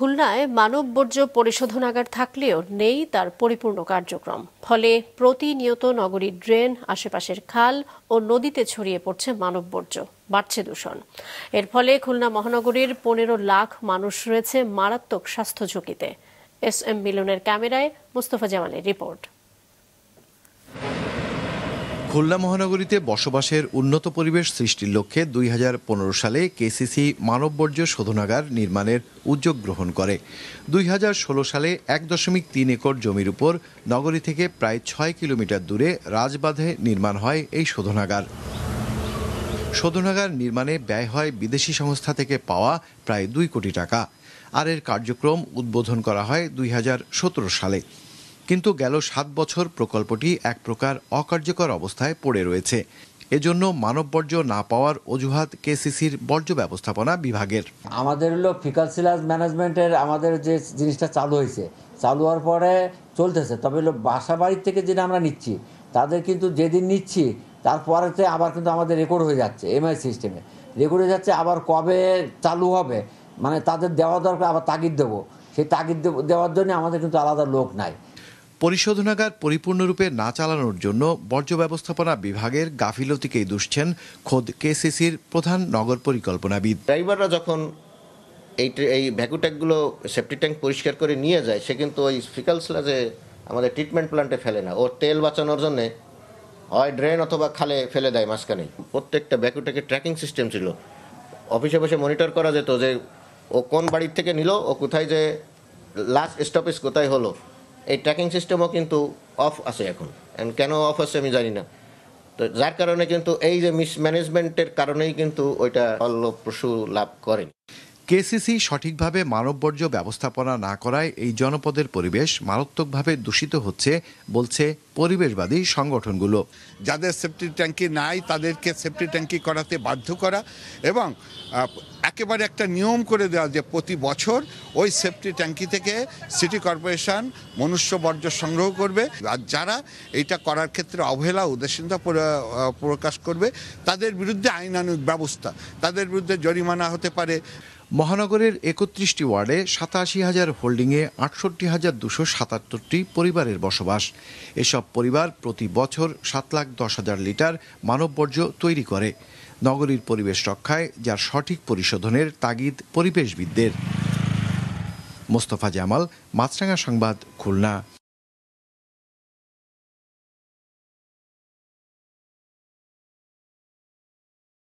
খুলনায় মানব বর্জ্য পরিশোধনাগার থাকলেও নেই তার পরিপূর্ণ কার্যক্রম। ফলে প্রতিনিয়ত নগরীর ড্রেন, আশেপাশের খাল ও নদীতে ছড়িয়ে পড়ছে মানব বর্জ্য, বাড়ছে দূষণ। এর ফলে খুলনা মহানগরীর 15 লাখ মানুষ রয়েছে মারাত্মক স্বাস্থ্য ঝুঁকিতে। SM মিলনের ক্যামেরায় মোস্তফা জামালের রিপোর্ট। খুলনা মহানগরীতে বসবাসের উন্নত পরিবেশ সৃষ্টির লক্ষ্যে 2015 সালে কেসিসি মানববর্জ্য শোধনাগার নির্মাণের উদ্যোগ গ্রহণ করে। 2016 সালে 1.3 একর জমির উপর নগরী থেকে প্রায় 6 কিলোমিটার দূরে রাজবাঁধে নির্মাণ হয় এই শোধনাগার। শোধনাগার নির্মাণে ব্যয় হয় বিদেশি সংস্থা থেকে পাওয়া প্রায় 2 কোটি টাকা। আর এর কার্যক্রম উদ্বোধন করা হয় 2017 সালে। কিন্তু গেল 7 বছর প্রকল্পটি এক প্রকার অকার্যকর অবস্থায় পড়ে রয়েছে। এজন্য মানব বর্জ্য না পাওয়ার অজুহাত কেসিসির বর্জ্য ব্যবস্থাপনা বিভাগের। আমাদের হলো ফিকাল সিলাস ম্যানেজমেন্টের আমাদের যে জিনিসটা চালু হয়েছে, চালু হওয়ার পরে চলতেছে। তবে হলো বাসা বাড়ির থেকে যেটা আমরা নিচ্ছি, তাদের কিন্তু যেদিন নিচ্ছি তারপরেতে আবার কিন্তু আমাদের রেকর্ড হয়ে যাচ্ছে, এমআই সিস্টেমে রেকর্ড হয়ে যাচ্ছে। আবার কবে চালু হবে মানে তাদের দেওয়া দরকার, আবার তাগিদ দেবো। সেই তাগিদ দেওয়ার জন্য আমাদের কিন্তু আলাদা লোক নাই। পরিশোধনাগার পরিপূর্ণরূপে না চালানোর জন্য বর্জ্য ব্যবস্থাপনা বিভাগের গাফিলতিকেই দুষছেন খোদ কেসিসির প্রধান নগর পরিকল্পনাবিদ। ড্রাইভাররা যখন এই ভ্যাকু ট্যাঙ্কগুলো সেফটি ট্যাঙ্ক পরিষ্কার করে নিয়ে যায়, সে কিন্তু ওই ফিকাল স্লাজে আমাদের ট্রিটমেন্ট প্ল্যান্টে ফেলে না। ওর তেল বাঁচানোর জন্য হয় ড্রেন অথবা খালে ফেলে দেয় মাঝখানে। প্রত্যেকটা ভ্যাকু ট্যাঙ্কের ট্র্যাকিং সিস্টেম ছিল। অফিসে বসে মনিটর করা যেত যে ও কোন বাড়ির থেকে নিল, ও কোথায় যে লাস্ট স্টপেজ কোথায় হলো। এই ট্র্যাকিং সিস্টেমও কিন্তু অফ আছে এখন। কেন অফ আছে আমি জানি না। তো যার কারণে কিন্তু এই যে মিসম্যানেজমেন্টের কারণেই কিন্তু ওইটা ফলপ্রসূ লাভ করেনি। কেসিসি সঠিকভাবে মানববর্জ্য ব্যবস্থাপনা না করায় এই জনপদের পরিবেশ মারাত্মকভাবে দূষিত হচ্ছে বলছে পরিবেশবাদী সংগঠনগুলো। যাদের সেফটি ট্যাঙ্কি নাই তাদেরকে সেফটি ট্যাঙ্কি করাতে বাধ্য করা এবং একেবারে একটা নিয়ম করে দেওয়া যে প্রতি বছর ওই সেফটি ট্যাঙ্কি থেকে সিটি কর্পোরেশন মনুষ্য বর্জ্য সংগ্রহ করবে। আর যারা এইটা করার ক্ষেত্রে অবহেলা উদাসীনতা প্রকাশ করবে তাদের বিরুদ্ধে আইনানুগ ব্যবস্থা, তাদের বিরুদ্ধে জরিমানা হতে পারে। মহানগরের 31টি ওয়ার্ডে 87,000 হোল্ডিংয়ে 68,277টি পরিবারের বসবাস। এসব পরিবার প্রতি বছর 7,10,000 লিটার মানববর্জ্য তৈরি করে। নগরীর পরিবেশ রক্ষায় যার সঠিক পরিশোধনের তাগিদ পরিবেশবিদদের। মোস্তফা জামাল, মাছরাঙা সংবাদ, খুলনা।